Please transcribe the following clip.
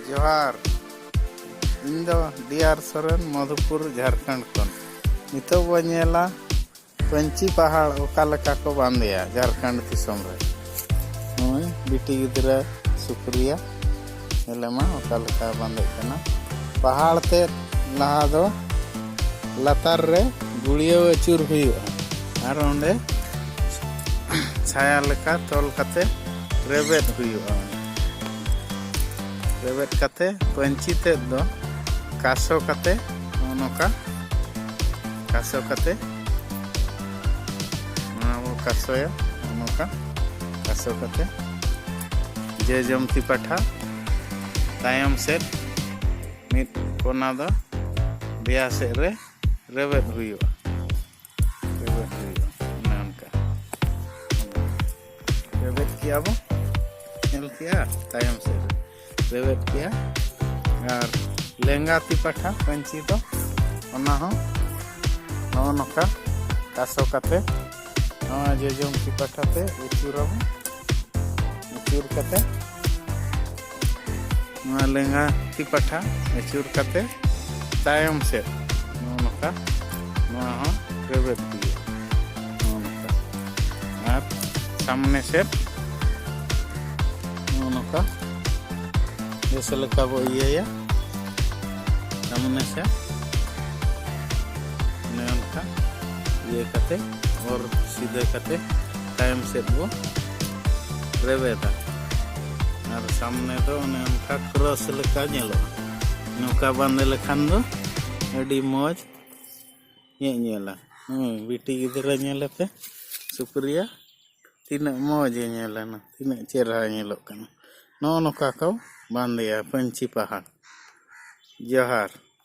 जोहार इन दो डीआर सोरेन मधुपुर झारखंड खन नितो बो नेला पंची पहाड़ ओका लेका को बांधेया झारखंड दिसम रे नय बिटी गिदरा सुक्रिया एलेमा ओका लेका बांधे कना पहाड़ ते लहा दो लतार रे गुड़िया अचूर हुआ और ओंडे छाया लेका तोल कते रेबेट हुआ रेबेट कते पंची ते दो कासो कते नोका कासो कते वो कासोया नोका कासो कते जे जमती पठा तायम से मिट कोना दो बिया से रे रेबेट हुआ उनका रेबेट किया बो नेल किया तायम से रेबेट किया और लेंगा ती पठा पंची तो ओना हो नोका कासो कते जे जमती पठा ते उचूरब उचूर कते लेंगा ती पठा अचूर कते तायम से नोका हो रेबेट दिए नोका और सामने से नोका जैसे लगा वो ये सामने से नोका ये कते और सीधे कते टाइम से वो रेबेटा और सामने तो उनका क्रॉस लेका नेलो नौका बांधे लेखान दो अड़ी मौज ये नेला बिटी गिदरा नेलते सुक्रिया तीना मौज नेला ना तीना चेहरा नेलो कना नो नौका को बांधेया पंची पहाड़ जोहार।